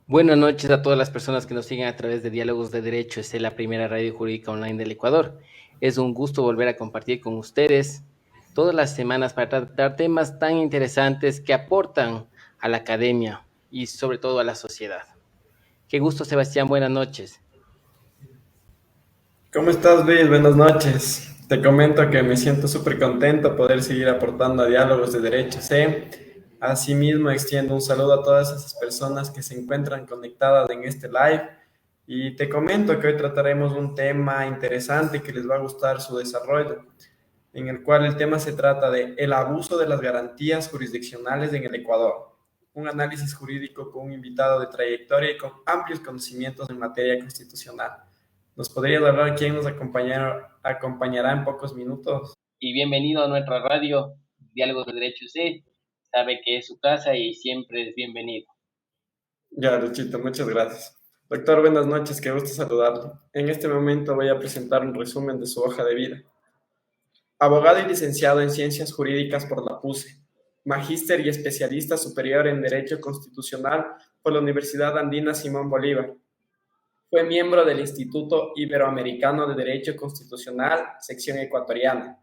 Buenas noches a todas las personas que nos siguen a través de Diálogos de Derecho. Esta es la primera radio jurídica online del Ecuador. Es un gusto volver a compartir con ustedes todas las semanas para tratar temas tan interesantes que aportan a la academia y sobre todo a la sociedad. Qué gusto, Sebastián. Buenas noches. ¿Cómo estás, Luis? Buenas noches. Te comento que me siento súper contento poder seguir aportando a Diálogos de Derecho C. Asimismo, extiendo un saludo a todas esas personas que se encuentran conectadas en este live. Y te comento que hoy trataremos un tema interesante que les va a gustar su desarrollo, en el cual el tema se trata de el abuso de las garantías jurisdiccionales en el Ecuador. Un análisis jurídico con un invitado de trayectoria y con amplios conocimientos en materia constitucional. ¿Nos podrías hablar quién nos acompañará en pocos minutos? Y bienvenido a nuestra radio, Diálogos de Derecho C. Sabe que es su casa y siempre es bienvenido. Ya, Luchito, muchas gracias. Doctor, buenas noches, qué gusto saludarlo. En este momento voy a presentar un resumen de su hoja de vida. Abogado y licenciado en Ciencias Jurídicas por la PUCE, magíster y especialista superior en Derecho Constitucional por la Universidad Andina Simón Bolívar. Fue miembro del Instituto Iberoamericano de Derecho Constitucional, sección ecuatoriana.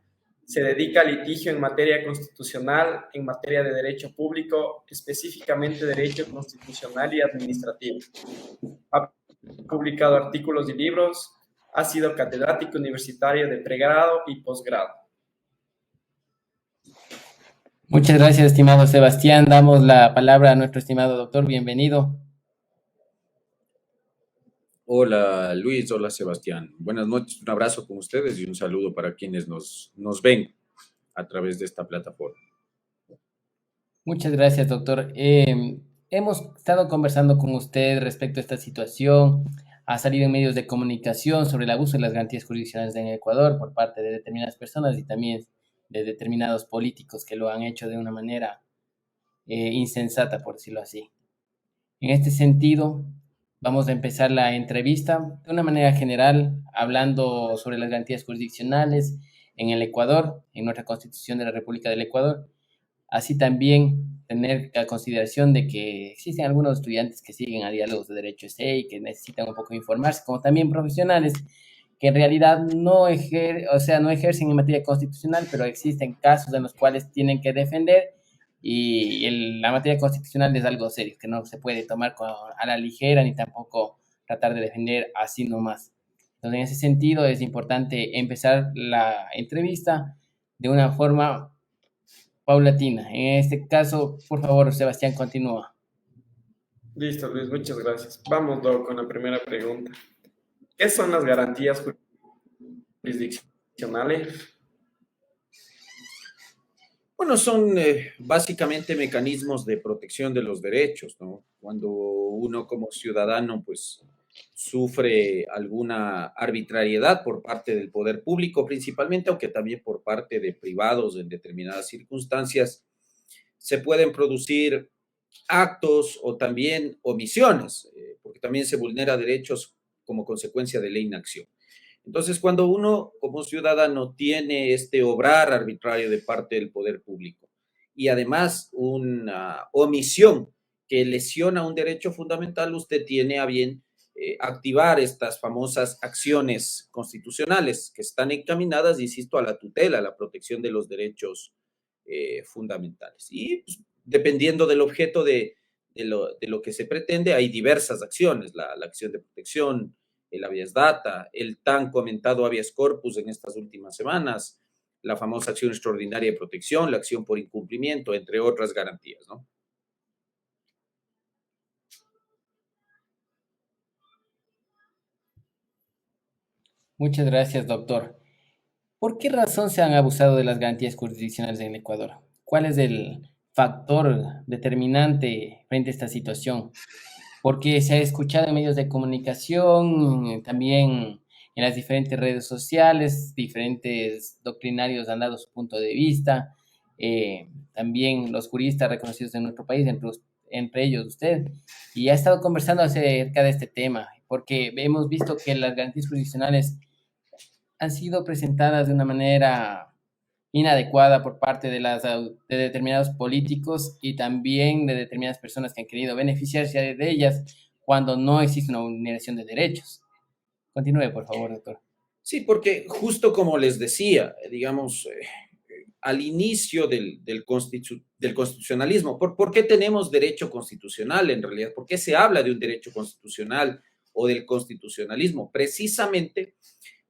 Se dedica al litigio en materia constitucional, en materia de derecho público, específicamente derecho constitucional y administrativo. Ha publicado artículos y libros, ha sido catedrático universitario de pregrado y posgrado. Muchas gracias, estimado Sebastián. Damos la palabra a nuestro estimado doctor. Bienvenido. Hola Luis, hola Sebastián. Buenas noches, un abrazo con ustedes y un saludo para quienes nos ven a través de esta plataforma. Muchas gracias, doctor. Hemos estado conversando con usted respecto a esta situación. Ha salido en medios de comunicación sobre el abuso de las garantías jurisdiccionales en Ecuador por parte de determinadas personas y también de determinados políticos que lo han hecho de una manera insensata, por decirlo así. En este sentido, vamos a empezar la entrevista de una manera general, hablando sobre las garantías jurisdiccionales en el Ecuador, en nuestra Constitución de la República del Ecuador. Así también tener la consideración de que existen algunos estudiantes que siguen a Diálogos de Derecho C y que necesitan un poco informarse, como también profesionales que en realidad no ejercen en materia constitucional, pero existen casos en los cuales tienen que defender y la materia constitucional es algo serio, que no se puede tomar a la ligera ni tampoco tratar de defender así nomás. Entonces, en ese sentido, es importante empezar la entrevista de una forma paulatina. En este caso, por favor, Sebastián, continúa. Listo, Luis, muchas gracias. Vamos luego con la primera pregunta. ¿Qué son las garantías jurisdiccionales? Bueno, son básicamente mecanismos de protección de los derechos, ¿no? Cuando uno como ciudadano, pues, sufre alguna arbitrariedad por parte del poder público, principalmente, aunque también por parte de privados en determinadas circunstancias, se pueden producir actos o también omisiones, porque también se vulnera derechos como consecuencia de la inacción. Entonces, cuando uno como ciudadano tiene este obrar arbitrario de parte del poder público y además una omisión que lesiona un derecho fundamental, usted tiene a bien activar estas famosas acciones constitucionales que están encaminadas, insisto, a la tutela, a la protección de los derechos fundamentales. Y pues, dependiendo del objeto de lo que se pretende, hay diversas acciones, la acción de protección, el habeas data, el tan comentado habeas corpus en estas últimas semanas, la famosa acción extraordinaria de protección, la acción por incumplimiento, entre otras garantías, ¿no? Muchas gracias, doctor. ¿Por qué razón se han abusado de las garantías jurisdiccionales en el Ecuador? ¿Cuál es el factor determinante frente a esta situación? porque se ha escuchado en medios de comunicación, también en las diferentes redes sociales, diferentes doctrinarios han dado su punto de vista, también los juristas reconocidos en nuestro país, entre ellos usted, y ha estado conversando acerca de este tema, porque hemos visto que las garantías jurisdiccionales han sido presentadas de una manera inadecuada por parte de determinados políticos y también de determinadas personas que han querido beneficiarse de ellas cuando no existe una vulneración de derechos. Continúe, por favor, doctor. Sí, porque justo como les decía, digamos, al inicio del constitucionalismo, ¿por qué tenemos derecho constitucional en realidad? ¿Por qué se habla de un derecho constitucional o del constitucionalismo? Precisamente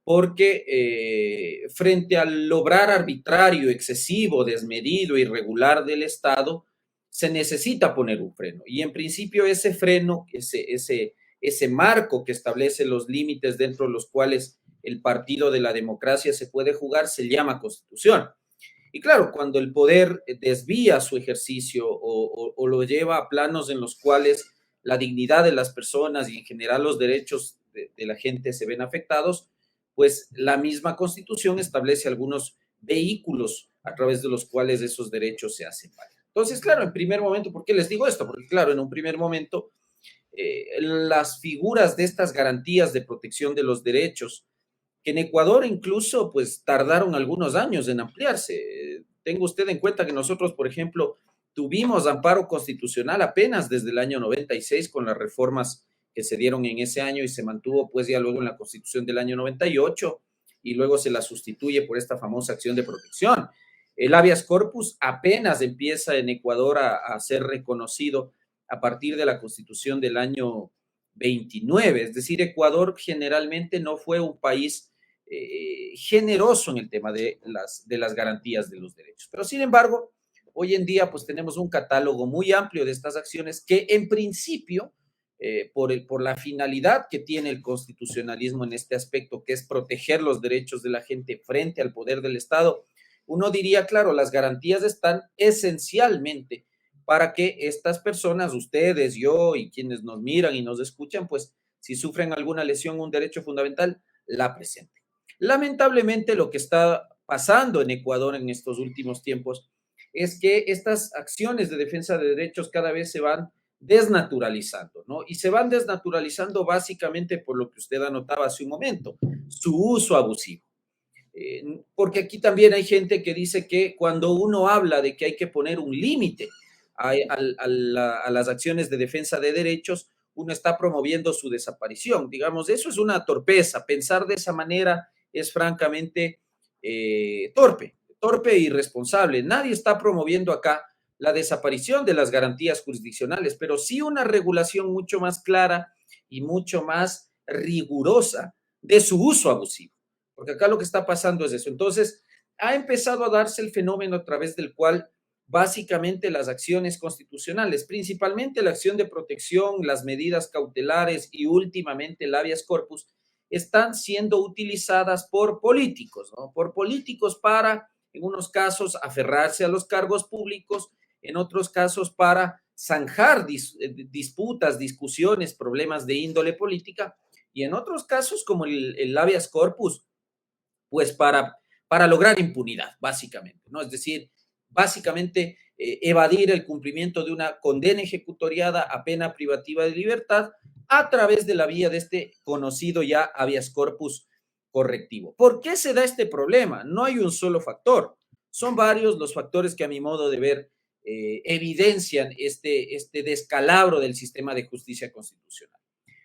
porque frente al obrar arbitrario, excesivo, desmedido, irregular del Estado, se necesita poner un freno. Y en principio ese freno, ese marco que establece los límites dentro de los cuales el partido de la democracia se puede jugar, se llama Constitución. Y claro, cuando el poder desvía su ejercicio o lo lleva a planos en los cuales la dignidad de las personas y en general los derechos de la gente se ven afectados, pues la misma Constitución establece algunos vehículos a través de los cuales esos derechos se hacen valer. Entonces, claro, en primer momento, ¿por qué les digo esto? Porque, claro, en un primer momento, las figuras de estas garantías de protección de los derechos, que en Ecuador incluso, pues, tardaron algunos años en ampliarse. Tenga usted en cuenta que nosotros, por ejemplo, tuvimos amparo constitucional apenas desde el año 96 con las reformas que se dieron en ese año y se mantuvo pues ya luego en la Constitución del año 98 y luego se la sustituye por esta famosa acción de protección. El habeas corpus apenas empieza en Ecuador a ser reconocido a partir de la Constitución del año 29, es decir, Ecuador generalmente no fue un país generoso en el tema de las garantías de los derechos. Pero sin embargo, hoy en día pues tenemos un catálogo muy amplio de estas acciones que en principio por la finalidad que tiene el constitucionalismo en este aspecto, que es proteger los derechos de la gente frente al poder del Estado, uno diría, claro, las garantías están esencialmente para que estas personas, ustedes, yo y quienes nos miran y nos escuchan, pues si sufren alguna lesión, un derecho fundamental, la presenten. Lamentablemente lo que está pasando en Ecuador en estos últimos tiempos es que estas acciones de defensa de derechos cada vez se van desnaturalizando, ¿no? Y se van desnaturalizando básicamente por lo que usted anotaba hace un momento, su uso abusivo. Porque aquí también hay gente que dice que cuando uno habla de que hay que poner un límite a las acciones de defensa de derechos, uno está promoviendo su desaparición. Digamos, eso es una torpeza. Pensar de esa manera es francamente torpe e irresponsable. Nadie está promoviendo acá la desaparición de las garantías jurisdiccionales, pero sí una regulación mucho más clara y mucho más rigurosa de su uso abusivo. Porque acá lo que está pasando es eso. Entonces, ha empezado a darse el fenómeno a través del cual básicamente las acciones constitucionales, principalmente la acción de protección, las medidas cautelares y últimamente el habeas corpus, están siendo utilizadas por políticos, ¿no? Por políticos para, en unos casos, aferrarse a los cargos públicos, en otros casos para zanjar disputas, discusiones, problemas de índole política, y en otros casos, como el habeas corpus, pues para lograr impunidad, básicamente, ¿no? Es decir, básicamente evadir el cumplimiento de una condena ejecutoriada a pena privativa de libertad a través de la vía de este conocido ya habeas corpus correctivo. ¿Por qué se da este problema? No hay un solo factor. Son varios los factores que a mi modo de ver evidencian este descalabro del sistema de justicia constitucional.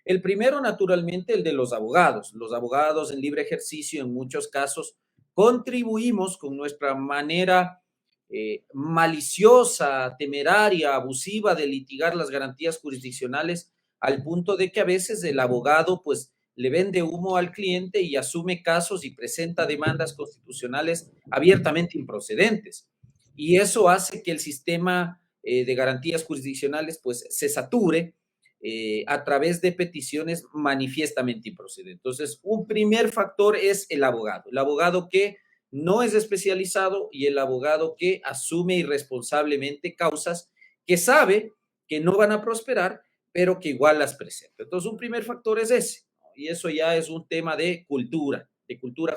El primero, naturalmente, el de los abogados. Los abogados en libre ejercicio, en muchos casos, contribuimos con nuestra manera maliciosa, temeraria, abusiva de litigar las garantías jurisdiccionales al punto de que a veces el abogado, pues, le vende humo al cliente y asume casos y presenta demandas constitucionales abiertamente improcedentes. Y eso hace que el sistema de garantías jurisdiccionales, pues, se sature a través de peticiones manifiestamente improcedentes. Entonces, un primer factor es el abogado que no es especializado y el abogado que asume irresponsablemente causas que sabe que no van a prosperar, pero que igual las presenta. Entonces, un primer factor es ese, ¿no? Y eso ya es un tema de cultura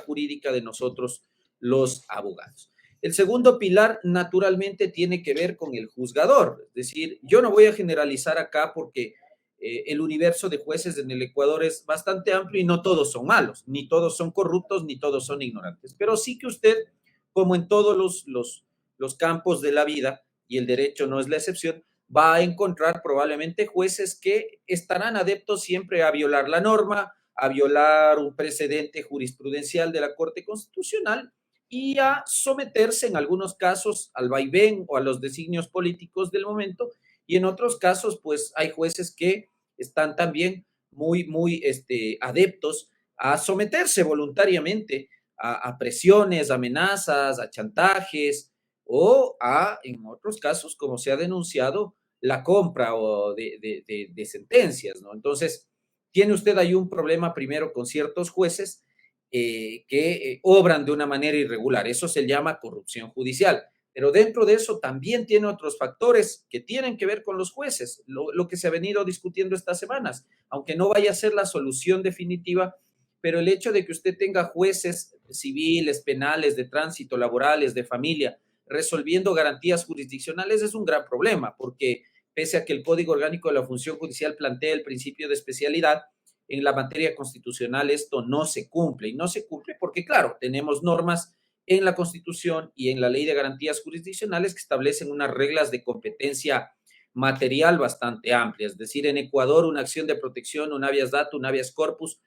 jurídica de nosotros los abogados. El segundo pilar, naturalmente, tiene que ver con el juzgador. Es decir, yo no voy a generalizar acá porque el universo de jueces en el Ecuador es bastante amplio y no todos son malos, ni todos son corruptos, ni todos son ignorantes. Pero sí que usted, como en todos los campos de la vida, y el derecho no es la excepción, va a encontrar probablemente jueces que estarán adeptos siempre a violar la norma, a violar un precedente jurisprudencial de la Corte Constitucional y a someterse en algunos casos al vaivén o a los designios políticos del momento, y en otros casos pues hay jueces que están también muy adeptos a someterse voluntariamente a presiones, amenazas, a chantajes o a, en otros casos, como se ha denunciado, la compra o de sentencias, ¿no? Entonces, tiene usted ahí un problema primero con ciertos jueces que obran de una manera irregular. Eso se llama corrupción judicial. Pero dentro de eso también tiene otros factores que tienen que ver con los jueces, lo que se ha venido discutiendo estas semanas, aunque no vaya a ser la solución definitiva, pero el hecho de que usted tenga jueces civiles, penales, de tránsito, laborales, de familia, resolviendo garantías jurisdiccionales es un gran problema, porque pese a que el Código Orgánico de la Función Judicial plantea el principio de especialidad, en la materia constitucional esto no se cumple. Y no se cumple porque, claro, tenemos normas en la Constitución y en la Ley de Garantías Jurisdiccionales que establecen unas reglas de competencia material bastante amplias. Es decir, en Ecuador una acción de protección, un habeas data, un habeas corpus,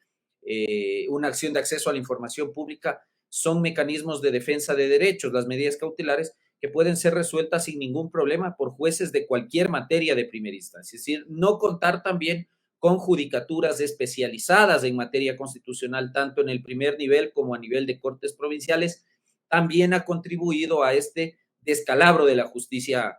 una acción de acceso a la información pública son mecanismos de defensa de derechos, las medidas cautelares que pueden ser resueltas sin ningún problema por jueces de cualquier materia de primera instancia. Es decir, no contar también con judicaturas especializadas en materia constitucional, tanto en el primer nivel como a nivel de cortes provinciales, también ha contribuido a este descalabro de la justicia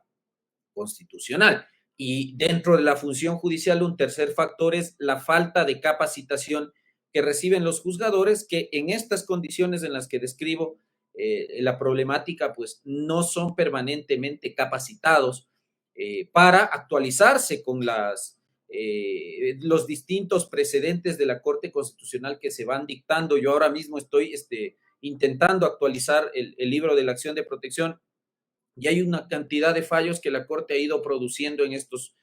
constitucional. Y dentro de la función judicial, un tercer factor es la falta de capacitación que reciben los juzgadores, que en estas condiciones en las que describo la problemática, pues no son permanentemente capacitados para actualizarse con los distintos precedentes de la Corte Constitucional que se van dictando. Yo ahora mismo estoy intentando actualizar el libro de la acción de protección y hay una cantidad de fallos que la Corte ha ido produciendo en estos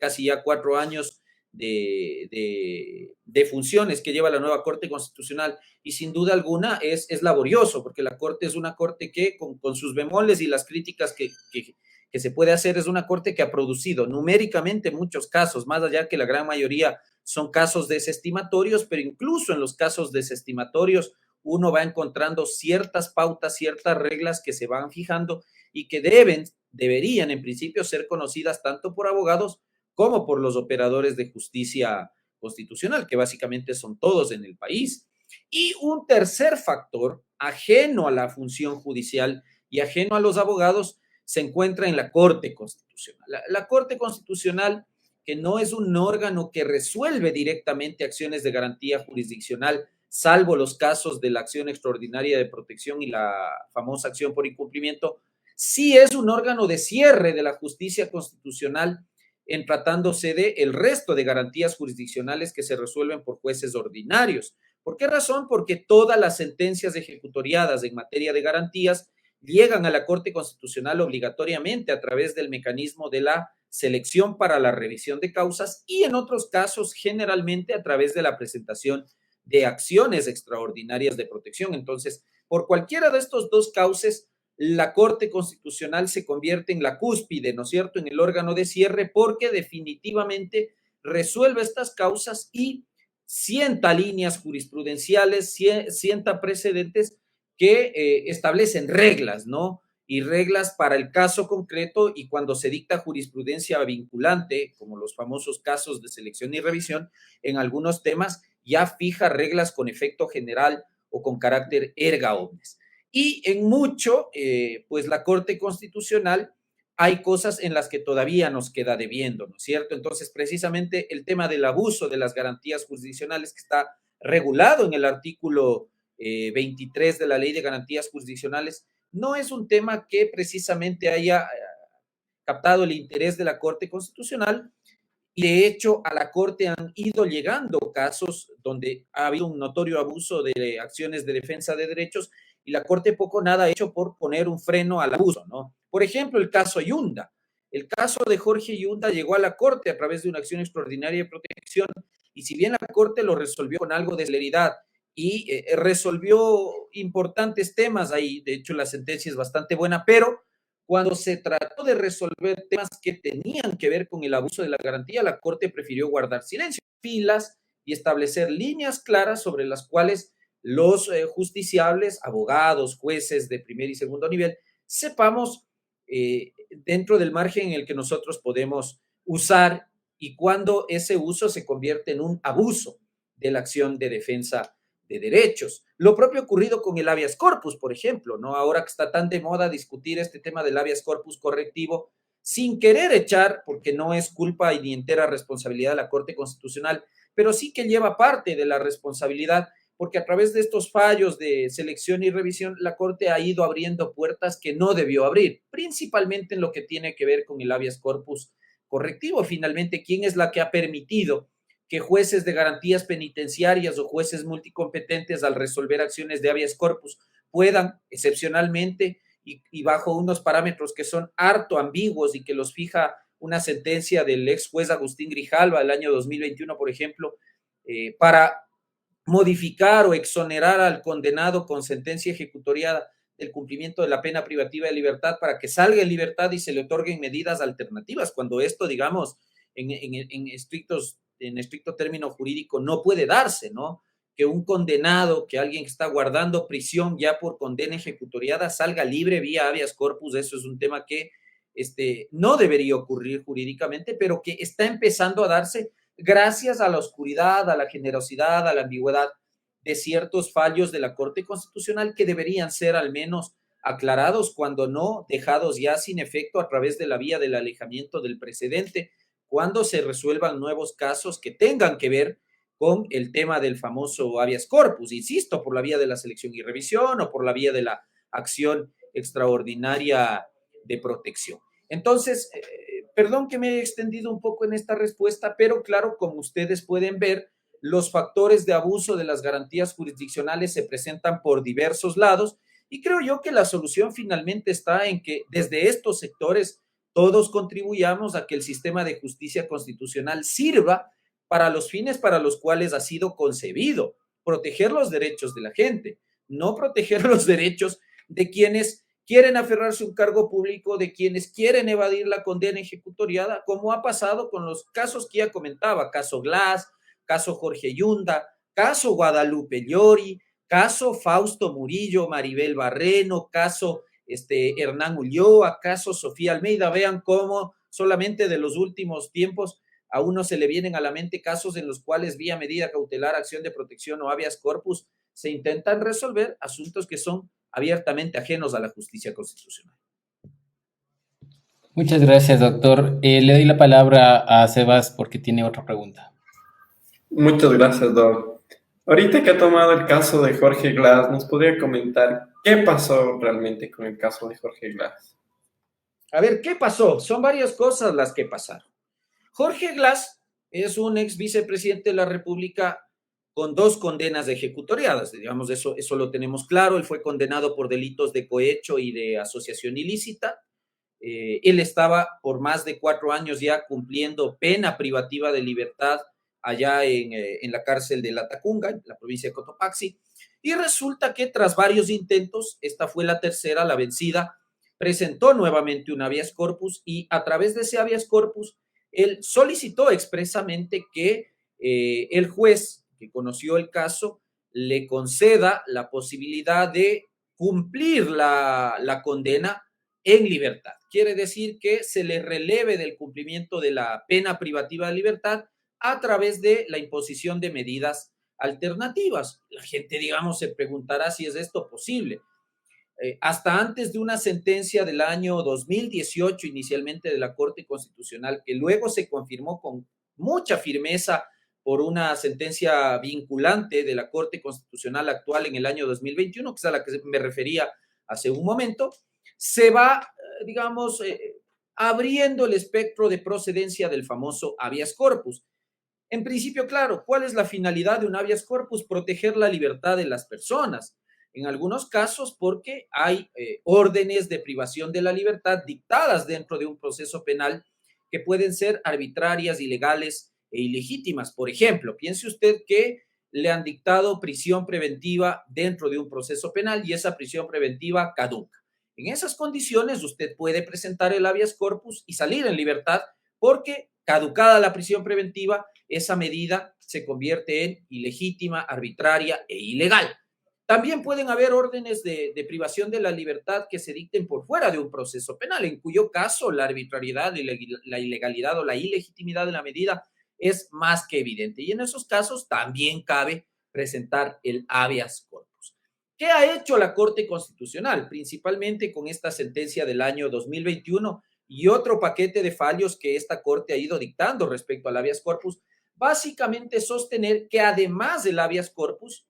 casi ya 4 años de funciones que lleva la nueva Corte Constitucional, y sin duda alguna es laborioso, porque la Corte es una Corte que con sus bemoles y las críticas que se puede hacer, es una Corte que ha producido numéricamente muchos casos, más allá que la gran mayoría son casos desestimatorios, pero incluso en los casos desestimatorios uno va encontrando ciertas pautas, ciertas reglas que se van fijando y que deberían en principio ser conocidas tanto por abogados como por los operadores de justicia constitucional, que básicamente son todos en el país. Y un tercer factor, ajeno a la función judicial y ajeno a los abogados, se encuentra en la Corte Constitucional. La Corte Constitucional, que no es un órgano que resuelve directamente acciones de garantía jurisdiccional, salvo los casos de la acción extraordinaria de protección y la famosa acción por incumplimiento, sí es un órgano de cierre de la justicia constitucional en tratándose de el resto de garantías jurisdiccionales que se resuelven por jueces ordinarios. ¿Por qué razón? Porque todas las sentencias ejecutoriadas en materia de garantías llegan a la Corte Constitucional obligatoriamente a través del mecanismo de la selección para la revisión de causas y en otros casos generalmente a través de la presentación de acciones extraordinarias de protección. Entonces, por cualquiera de estos dos cauces, la Corte Constitucional se convierte en la cúspide, ¿no es cierto?, en el órgano de cierre, porque definitivamente resuelve estas causas y sienta líneas jurisprudenciales, sienta precedentes que establecen reglas, ¿no? Y reglas para el caso concreto, y cuando se dicta jurisprudencia vinculante, como los famosos casos de selección y revisión, en algunos temas ya fija reglas con efecto general o con carácter erga omnes. Y en mucho, pues la Corte Constitucional hay cosas en las que todavía nos queda debiendo, ¿no es cierto? Entonces, precisamente el tema del abuso de las garantías jurisdiccionales que está regulado en el artículo 23 de la Ley de Garantías Jurisdiccionales no es un tema que precisamente haya captado el interés de la Corte Constitucional, Y de hecho a la Corte han ido llegando casos donde ha habido un notorio abuso de acciones de defensa de derechos y la Corte poco o nada ha hecho por poner un freno al abuso, ¿no? Por ejemplo, el caso Yunda. El caso de Jorge Yunda llegó a la Corte a través de una acción extraordinaria de protección y si bien la Corte lo resolvió con algo de celeridad y resolvió importantes temas ahí, de hecho la sentencia es bastante buena, pero cuando se trató de resolver temas que tenían que ver con el abuso de la garantía, la Corte prefirió guardar silencio, filas y establecer líneas claras sobre las cuales los justiciables, abogados, jueces de primer y segundo nivel, sepamos dentro del margen en el que nosotros podemos usar y cuando ese uso se convierte en un abuso de la acción de defensa de derechos. Lo propio ocurrido con el habeas corpus, por ejemplo, ¿no? Ahora que está tan de moda discutir este tema del habeas corpus correctivo, sin querer echar, porque no es culpa y ni entera responsabilidad de la Corte Constitucional, pero sí que lleva parte de la responsabilidad, porque a través de estos fallos de selección y revisión, la Corte ha ido abriendo puertas que no debió abrir, principalmente en lo que tiene que ver con el habeas corpus correctivo. Finalmente, ¿quién es la que ha permitido que jueces de garantías penitenciarias o jueces multicompetentes al resolver acciones de habeas corpus puedan excepcionalmente y bajo unos parámetros que son harto ambiguos y que los fija una sentencia del ex juez Agustín Grijalva del año 2021, por ejemplo, para modificar o exonerar al condenado con sentencia ejecutoriada del cumplimiento de la pena privativa de libertad para que salga en libertad y se le otorguen medidas alternativas, cuando esto, digamos, en estricto término jurídico no puede darse, ¿no? Que un condenado, que alguien que está guardando prisión ya por condena ejecutoriada salga libre vía habeas corpus, eso es un tema que no debería ocurrir jurídicamente, pero que está empezando a darse gracias a la oscuridad, a la generosidad, a la ambigüedad de ciertos fallos de la Corte Constitucional que deberían ser al menos aclarados, cuando no dejados ya sin efecto a través de la vía del alejamiento del precedente, cuando se resuelvan nuevos casos que tengan que ver con el tema del famoso habeas corpus, insisto, por la vía de la selección y revisión o por la vía de la acción extraordinaria de protección. Entonces, perdón que me he extendido un poco en esta respuesta, pero claro, como ustedes pueden ver, los factores de abuso de las garantías jurisdiccionales se presentan por diversos lados y creo yo que la solución finalmente está en que desde estos sectores todos contribuyamos a que el sistema de justicia constitucional sirva para los fines para los cuales ha sido concebido, proteger los derechos de la gente, no proteger los derechos de quienes quieren aferrarse a un cargo público, de quienes quieren evadir la condena ejecutoriada, como ha pasado con los casos que ya comentaba, caso Glass, caso Jorge Yunda, caso Guadalupe Llori, caso Fausto Murillo, Maribel Barreno, caso Hernán Ulloa, caso Sofía Almeida. Vean cómo solamente de los últimos tiempos a uno se le vienen a la mente casos en los cuales vía medida cautelar, acción de protección o habeas corpus se intentan resolver asuntos que son abiertamente ajenos a la justicia constitucional. Muchas gracias, doctor. Le doy la palabra a Sebas porque tiene otra pregunta. Muchas gracias, Doc. Ahorita que ha tomado el caso de Jorge Glass, ¿nos podría comentar qué pasó realmente con el caso de Jorge Glass? A ver, ¿qué pasó? Son varias cosas las que pasaron. Jorge Glass es un ex vicepresidente de la República con 2 condenas ejecutoriadas, digamos, eso lo tenemos claro. Él fue condenado por delitos de cohecho y de asociación ilícita. Él estaba por más de 4 años ya cumpliendo pena privativa de libertad allá en la cárcel de La Tacunga, en la provincia de Cotopaxi, y resulta que tras varios intentos, esta fue la tercera, la vencida, presentó nuevamente un habeas corpus y a través de ese habeas corpus, él solicitó expresamente que el juez que conoció el caso le conceda la posibilidad de cumplir la condena en libertad. Quiere decir que se le releve del cumplimiento de la pena privativa de libertad a través de la imposición de medidas alternativas. La gente, digamos, se preguntará si es esto posible. Hasta antes de una sentencia del año 2018, inicialmente de la Corte Constitucional, que luego se confirmó con mucha firmeza por una sentencia vinculante de la Corte Constitucional actual en el año 2021, que es a la que me refería hace un momento, se va, digamos, abriendo el espectro de procedencia del famoso habeas corpus. En principio, claro, ¿cuál es la finalidad de un habeas corpus? Proteger la libertad de las personas. En algunos casos, porque hay órdenes de privación de la libertad dictadas dentro de un proceso penal que pueden ser arbitrarias, ilegales e ilegítimas. Por ejemplo, piense usted que le han dictado prisión preventiva dentro de un proceso penal y esa prisión preventiva caduca. En esas condiciones, usted puede presentar el habeas corpus y salir en libertad porque, caducada la prisión preventiva, esa medida se convierte en ilegítima, arbitraria e ilegal. También pueden haber órdenes de privación de la libertad que se dicten por fuera de un proceso penal, en cuyo caso la arbitrariedad, la ilegalidad o la ilegitimidad de la medida es más que evidente. Y en esos casos también cabe presentar el habeas corpus. ¿Qué ha hecho la Corte Constitucional? Principalmente con esta sentencia del año 2021 y otro paquete de fallos que esta Corte ha ido dictando respecto al habeas corpus, básicamente sostener que además del habeas corpus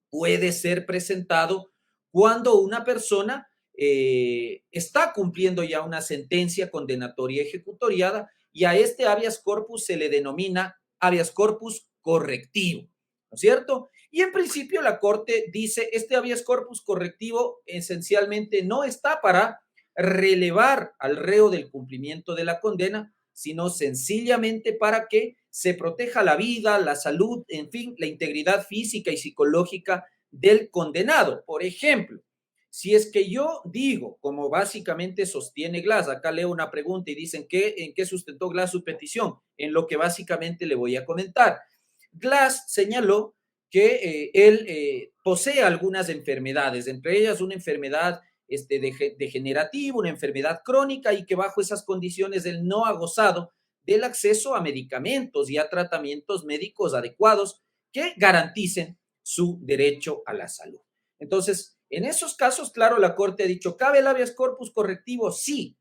puede ser presentado cuando una persona está cumpliendo ya una sentencia condenatoria ejecutoriada y a este habeas corpus se le denomina habeas corpus correctivo, ¿no es cierto? Y en principio la Corte dice, este habeas corpus correctivo esencialmente no está para relevar al reo del cumplimiento de la condena, sino sencillamente para que se proteja la vida, la salud, en fin, la integridad física y psicológica del condenado. Por ejemplo, si es que yo digo, como básicamente sostiene Glass, acá leo una pregunta y dicen ¿en qué sustentó Glass su petición? En lo que básicamente le voy a comentar. Glass señaló que él posee algunas enfermedades, entre ellas una enfermedad degenerativa, una enfermedad crónica y que bajo esas condiciones él no ha gozado del acceso a medicamentos y a tratamientos médicos adecuados que garanticen su derecho a la salud. Entonces, en esos casos, claro, la Corte ha dicho, ¿cabe el habeas corpus correctivo? Sí.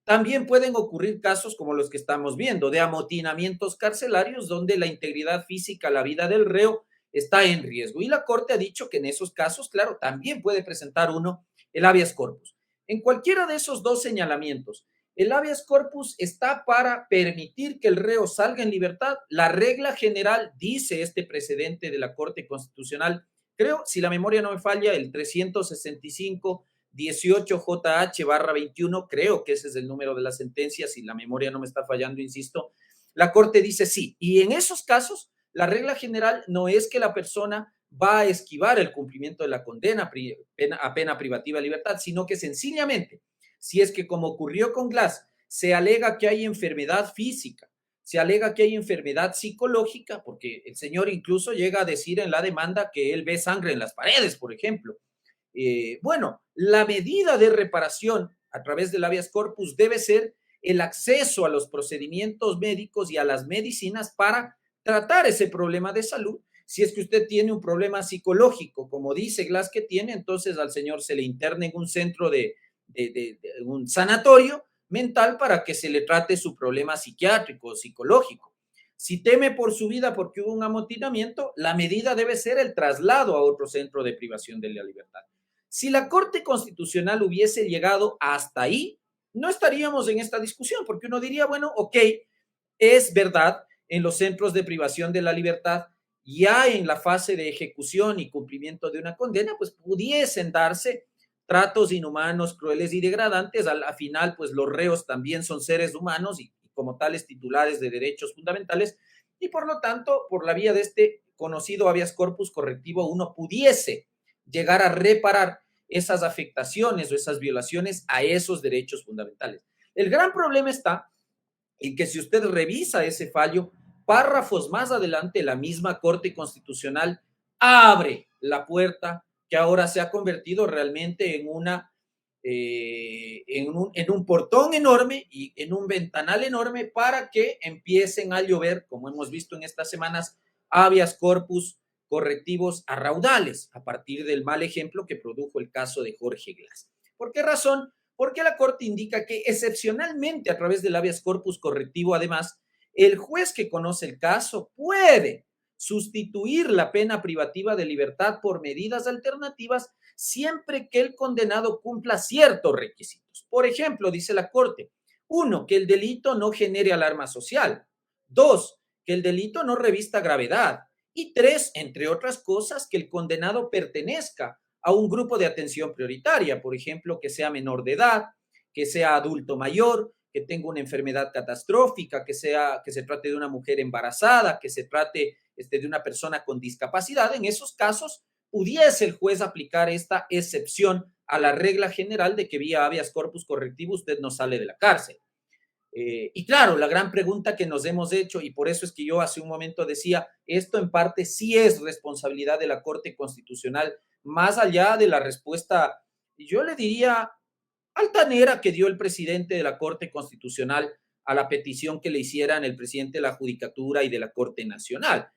También pueden ocurrir casos como los que estamos viendo, de amotinamientos carcelarios donde la integridad física, la vida del reo está en riesgo. Y la Corte ha dicho que en esos casos, claro, también puede presentar uno el habeas corpus. En cualquiera de esos dos señalamientos, el habeas corpus está para permitir que el reo salga en libertad. La regla general, dice este precedente de la Corte Constitucional, creo, si la memoria no me falla, el 365-18 JH/21, creo que ese es el número de la sentencia, si la memoria no me está fallando, insisto, la Corte dice sí. Y en esos casos, la regla general no es que la persona va a esquivar el cumplimiento de la condena a pena privativa de libertad, sino que sencillamente, si es que como ocurrió con Glass, se alega que hay enfermedad física, se alega que hay enfermedad psicológica, porque el señor incluso llega a decir en la demanda que él ve sangre en las paredes, por ejemplo. Bueno, la medida de reparación a través del habeas corpus debe ser el acceso a los procedimientos médicos y a las medicinas para tratar ese problema de salud. Si es que usted tiene un problema psicológico, como dice Glass que tiene, entonces al señor se le interna en un centro de un sanatorio mental para que se le trate su problema psiquiátrico o psicológico. Si teme por su vida porque hubo un amotinamiento, la medida debe ser el traslado a otro centro de privación de la libertad. Si la Corte Constitucional hubiese llegado hasta ahí, no estaríamos en esta discusión, porque uno diría, bueno, ok, es verdad, en los centros de privación de la libertad, ya en la fase de ejecución y cumplimiento de una condena, pues pudiesen darse tratos inhumanos, crueles y degradantes. Al final, pues los reos también son seres humanos y como tales titulares de derechos fundamentales, y por lo tanto, por la vía de este conocido habeas corpus correctivo, uno pudiese llegar a reparar esas afectaciones o esas violaciones a esos derechos fundamentales. El gran problema está en que si usted revisa ese fallo, párrafos más adelante, la misma Corte Constitucional abre la puerta que ahora se ha convertido realmente en un portón enorme y en un ventanal enorme para que empiecen a llover, como hemos visto en estas semanas, habeas corpus correctivos a raudales, a partir del mal ejemplo que produjo el caso de Jorge Glass. ¿Por qué razón? Porque la Corte indica que excepcionalmente a través del habeas corpus correctivo, además, el juez que conoce el caso puede sustituir la pena privativa de libertad por medidas alternativas siempre que el condenado cumpla ciertos requisitos. Por ejemplo, dice la Corte, Uno, que el delito no genere alarma social. Dos, que el delito no revista gravedad. Y tres, entre otras cosas, que el condenado pertenezca a un grupo de atención prioritaria, por ejemplo, que sea menor de edad, que sea adulto mayor, que tenga una enfermedad catastrófica, que se trate de una mujer embarazada, que se trate de una persona con discapacidad. En esos casos, pudiese el juez aplicar esta excepción a la regla general de que vía habeas corpus correctivo usted no sale de la cárcel. Y claro, la gran pregunta que nos hemos hecho, y por eso es que yo hace un momento decía, esto en parte sí es responsabilidad de la Corte Constitucional, más allá de la respuesta, yo le diría, altanera que dio el presidente de la Corte Constitucional a la petición que le hicieran el presidente de la Judicatura y de la Corte Nacional.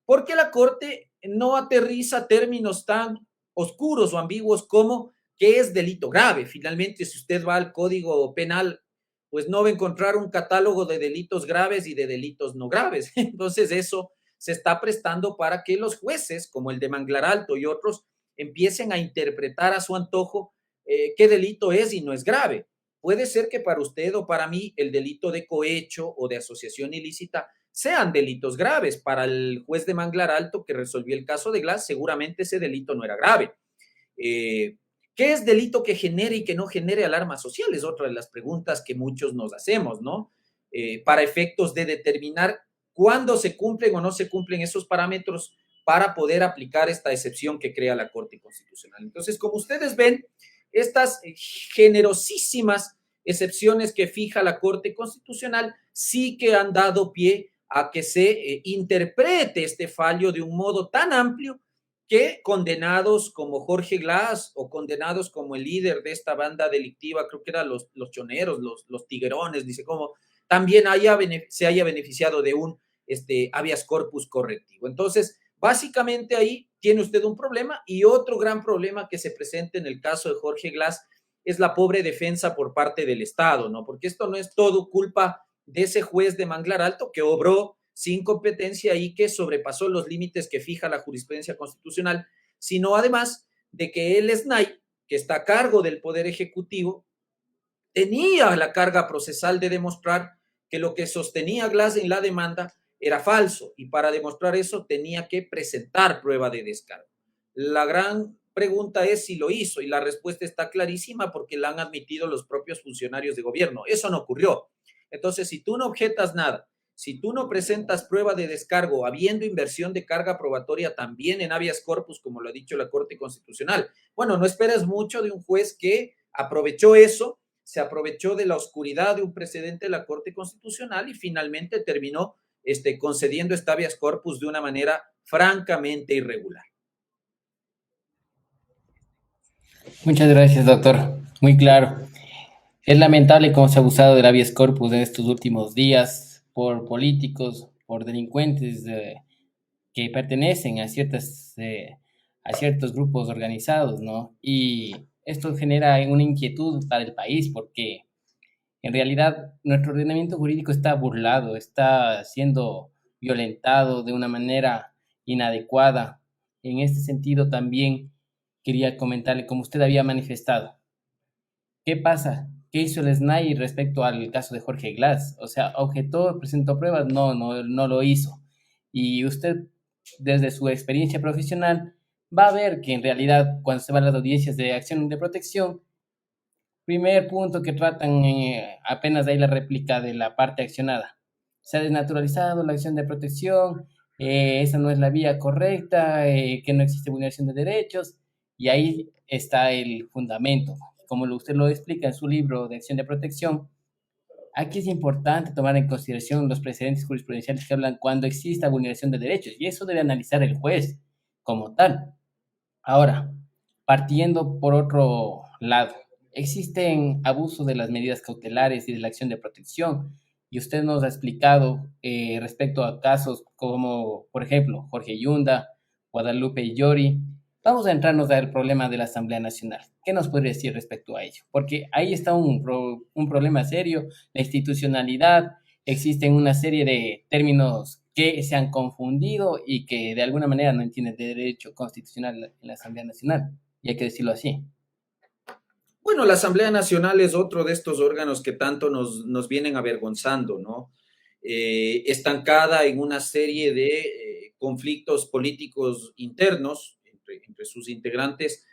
Porque la Corte no aterriza términos tan oscuros o ambiguos como qué es delito grave. Finalmente, si usted va al Código Penal, pues no va a encontrar un catálogo de delitos graves y de delitos no graves. Entonces, eso se está prestando para que los jueces, como el de Manglar Alto y otros, empiecen a interpretar a su antojo qué delito es y no es grave. Puede ser que para usted o para mí el delito de cohecho o de asociación ilícita sean delitos graves. Para el juez de Manglar Alto que resolvió el caso de Glass, seguramente ese delito no era grave. ¿Qué es delito que genere y que no genere alarma social? Es otra de las preguntas que muchos nos hacemos, ¿no? Para efectos de determinar cuándo se cumplen o no se cumplen esos parámetros para poder aplicar esta excepción que crea la Corte Constitucional. Entonces, como ustedes ven, estas generosísimas excepciones que fija la Corte Constitucional sí que han dado pie a que se interprete este fallo de un modo tan amplio que condenados como Jorge Glass o condenados como el líder de esta banda delictiva, creo que eran los choneros, los tiguerones, dice como, también se haya beneficiado de un habeas corpus correctivo. Entonces, básicamente ahí tiene usted un problema y otro gran problema que se presenta en el caso de Jorge Glass es la pobre defensa por parte del Estado, ¿no? Porque esto no es todo culpa de ese juez de Manglar Alto que obró sin competencia y que sobrepasó los límites que fija la jurisprudencia constitucional, sino además de que el SNAI, que está a cargo del Poder Ejecutivo, tenía la carga procesal de demostrar que lo que sostenía Glass en la demanda era falso y para demostrar eso tenía que presentar prueba de descargo. La gran pregunta es si lo hizo y la respuesta está clarísima porque la han admitido los propios funcionarios de gobierno. Eso no ocurrió. Entonces, si tú no objetas nada, si tú no presentas prueba de descargo, habiendo inversión de carga probatoria también en habeas corpus, como lo ha dicho la Corte Constitucional, bueno, no esperas mucho de un juez que aprovechó eso, se aprovechó de la oscuridad de un precedente de la Corte Constitucional y finalmente terminó concediendo esta habeas corpus de una manera francamente irregular. Muchas gracias, doctor. Muy claro. Es lamentable cómo se ha abusado del habeas corpus en estos últimos días por políticos, por delincuentes que pertenecen a ciertos grupos organizados, ¿no? Y esto genera una inquietud para el país porque en realidad nuestro ordenamiento jurídico está burlado, está siendo violentado de una manera inadecuada. En este sentido también quería comentarle, como usted había manifestado, ¿qué pasa? ¿Qué hizo el SNAI respecto al caso de Jorge Glass? O sea, ¿objetó, presentó pruebas? No lo hizo. Y usted, desde su experiencia profesional, va a ver que en realidad cuando se van a las audiencias de acción de protección, primer punto que tratan, apenas de ahí la réplica de la parte accionada. Se ha desnaturalizado la acción de protección, esa no es la vía correcta, que no existe vulneración de derechos, y ahí está el fundamento. Como usted lo explica en su libro de acción de protección, aquí es importante tomar en consideración los precedentes jurisprudenciales que hablan cuando exista vulneración de derechos, y eso debe analizar el juez como tal. Ahora, partiendo por otro lado, existen abusos de las medidas cautelares y de la acción de protección, y usted nos ha explicado respecto a casos como, por ejemplo, Jorge Yunda, Guadalupe Llori. Vamos a entrarnos al problema de la Asamblea Nacional. ¿Qué nos puede decir respecto a ello? Porque ahí está un problema serio, la institucionalidad, existen una serie de términos que se han confundido y que de alguna manera no entienden de derecho constitucional en la Asamblea Nacional, y hay que decirlo así. bueno, la Asamblea Nacional es otro de estos órganos que tanto nos vienen avergonzando, ¿no? Estancada en una serie de conflictos políticos internos entre sus integrantes,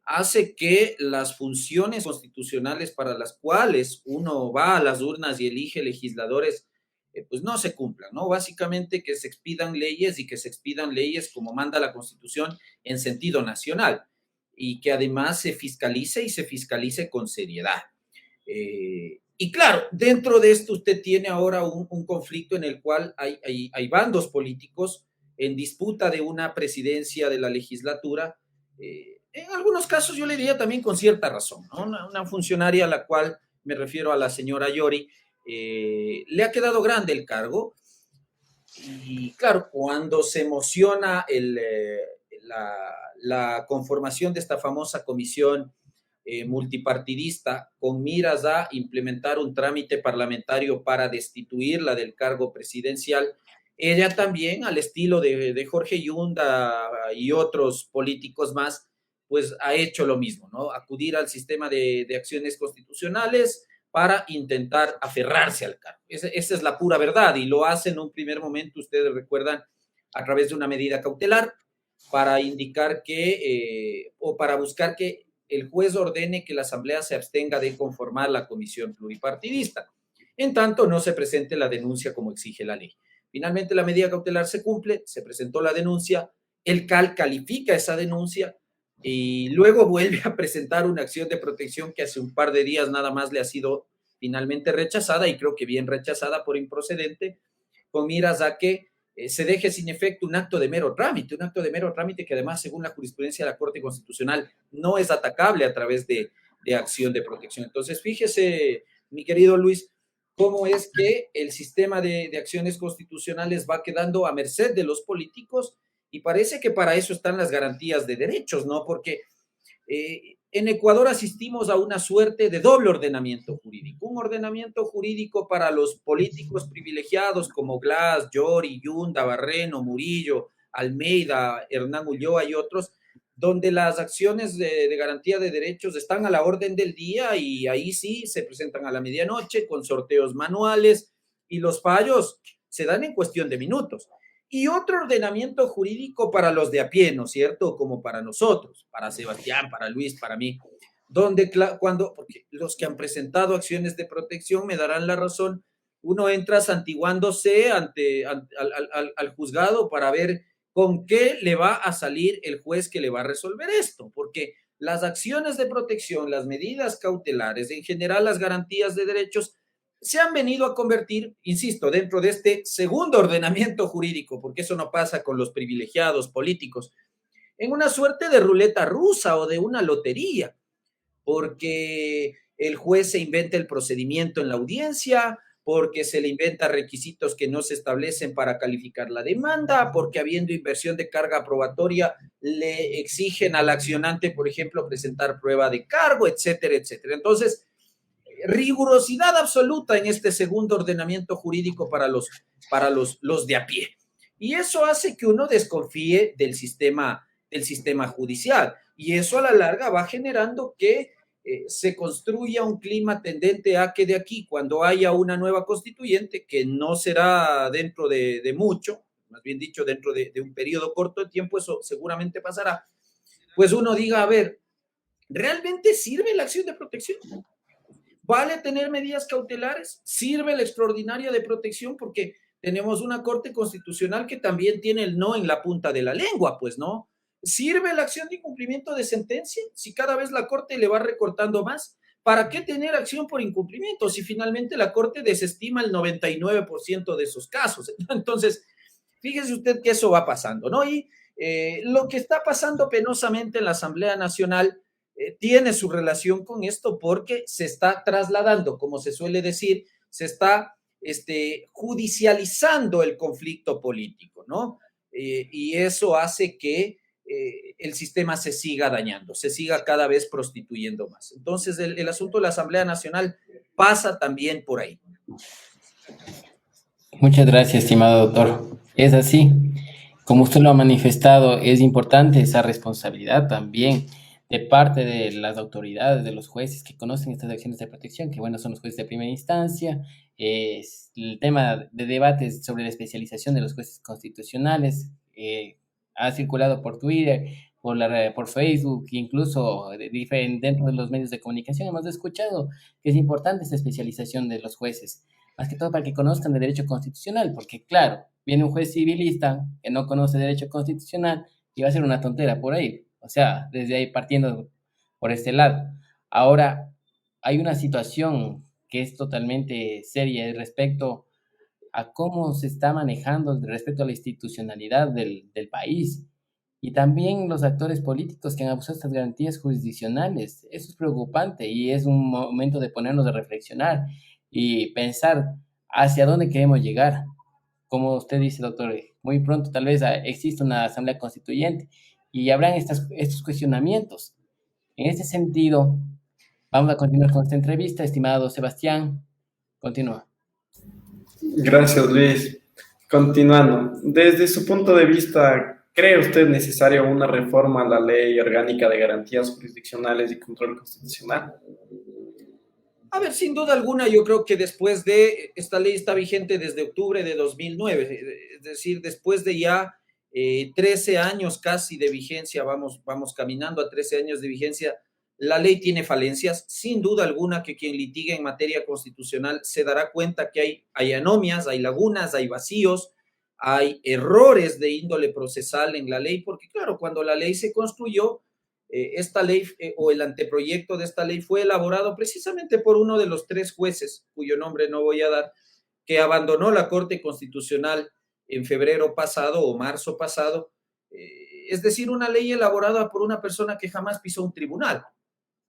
hace que las funciones constitucionales para las cuales uno va a las urnas y elige legisladores, pues no se cumplan, ¿no? Básicamente que se expidan leyes y que se expidan leyes como manda la Constitución en sentido nacional y que además se fiscalice y se fiscalice con seriedad. Y claro, dentro de esto usted tiene ahora un conflicto en el cual hay bandos políticos en disputa de una presidencia de la legislatura. En algunos casos yo le diría también con cierta razón, ¿no? Una funcionaria a la cual me refiero a la señora Yori, le ha quedado grande el cargo y claro, cuando se emociona la conformación de esta famosa comisión multipartidista con miras a implementar un trámite parlamentario para destituirla del cargo presidencial, ella también, al estilo de Jorge Yunda y otros políticos más, pues ha hecho lo mismo, ¿no? Acudir al sistema de acciones constitucionales para intentar aferrarse al cargo. Esa es la pura verdad y lo hace en un primer momento, ustedes recuerdan, a través de una medida cautelar para indicar que, o para buscar que el juez ordene que la Asamblea se abstenga de conformar la comisión pluripartidista, en tanto no se presente la denuncia como exige la ley. Finalmente la medida cautelar se cumple, se presentó la denuncia, el CAL califica esa denuncia y luego vuelve a presentar una acción de protección que hace un par de días nada más le ha sido finalmente rechazada y creo que bien rechazada por improcedente, con miras a que se deje sin efecto un acto de mero trámite que además, según la jurisprudencia de la Corte Constitucional, no es atacable a través de acción de protección. Entonces, fíjese, mi querido Luis, cómo es que el sistema de acciones constitucionales va quedando a merced de los políticos y parece que para eso están las garantías de derechos, ¿no? Porque en Ecuador asistimos a una suerte de doble ordenamiento jurídico. Un ordenamiento jurídico para los políticos privilegiados como Glass, Yori, Yunda, Barreno, Murillo, Almeida, Hernán Ulloa y otros, donde las acciones de garantía de derechos están a la orden del día y ahí sí se presentan a la medianoche con sorteos manuales y los fallos se dan en cuestión de minutos. Y otro ordenamiento jurídico para los de a pie, ¿no es cierto? Como para nosotros, para Sebastián, para Luis, para mí, donde porque los que han presentado acciones de protección me darán la razón, uno entra santiguándose al juzgado para ver con qué le va a salir el juez que le va a resolver esto, porque las acciones de protección, las medidas cautelares, en general las garantías de derechos, se han venido a convertir, insisto, dentro de este segundo ordenamiento jurídico, porque eso no pasa con los privilegiados políticos, en una suerte de ruleta rusa o de una lotería, porque el juez se inventa el procedimiento en la audiencia, porque se le inventa requisitos que no se establecen para calificar la demanda, porque habiendo inversión de carga probatoria le exigen al accionante, por ejemplo, presentar prueba de cargo, etcétera, etcétera. Entonces, rigurosidad absoluta en este segundo ordenamiento jurídico para los de a pie. Y eso hace que uno desconfíe del sistema judicial. Y eso a la larga va generando que se construya un clima tendente a que de aquí, cuando haya una nueva constituyente, que no será dentro de mucho, más bien dicho, dentro de un periodo corto de tiempo, eso seguramente pasará, pues uno diga, a ver, ¿realmente sirve la acción de protección? ¿Vale tener medidas cautelares? ¿Sirve el extraordinario de protección? Porque tenemos una Corte Constitucional que también tiene el no en la punta de la lengua, pues, ¿no? ¿Sirve la acción de incumplimiento de sentencia? Si cada vez la Corte le va recortando más, ¿para qué tener acción por incumplimiento si finalmente la Corte desestima el 99% de esos casos? Entonces, fíjese usted que eso va pasando, ¿no? Y lo que está pasando penosamente en la Asamblea Nacional tiene su relación con esto porque se está trasladando, como se suele decir, se está judicializando el conflicto político, ¿no? Y eso hace que el sistema se siga dañando, se siga cada vez prostituyendo más. Entonces, el asunto de la Asamblea Nacional pasa también por ahí. Muchas gracias, estimado doctor. Es así. Como usted lo ha manifestado, es importante esa responsabilidad también de parte de las autoridades, de los jueces que conocen estas acciones de protección, que bueno, son los jueces de primera instancia, es el tema de debates sobre la especialización de los jueces constitucionales, ha circulado por Twitter, por Facebook, incluso dentro de los medios de comunicación hemos escuchado que es importante esta especialización de los jueces, más que todo para que conozcan de derecho constitucional, porque claro, viene un juez civilista que no conoce derecho constitucional y va a ser una tontera por ahí. O sea, desde ahí partiendo por este lado. Ahora, hay una situación que es totalmente seria respecto a cómo se está manejando respecto a la institucionalidad del país y también los actores políticos que han abusado de estas garantías jurisdiccionales. Eso es preocupante y es un momento de ponernos a reflexionar y pensar hacia dónde queremos llegar. Como usted dice, doctor, muy pronto tal vez exista una asamblea constituyente y habrán estos cuestionamientos. En este sentido, vamos a continuar con esta entrevista, estimado Sebastián. Continúa. Gracias, Luis. Continuando, desde su punto de vista, ¿cree usted necesaria una reforma a la Ley Orgánica de Garantías Jurisdiccionales y Control Constitucional? A ver, sin duda alguna, yo creo que después de, esta ley está vigente desde octubre de 2009, es decir, después de ya 13 años casi de vigencia, vamos caminando a 13 años de vigencia, la ley tiene falencias, sin duda alguna que quien litigue en materia constitucional se dará cuenta que hay anomias, hay lagunas, hay vacíos, hay errores de índole procesal en la ley, porque claro, cuando la ley se construyó, esta ley o el anteproyecto de esta ley fue elaborado precisamente por uno de los 3 jueces, cuyo nombre no voy a dar, que abandonó la Corte Constitucional en febrero pasado o marzo pasado, es decir, una ley elaborada por una persona que jamás pisó un tribunal,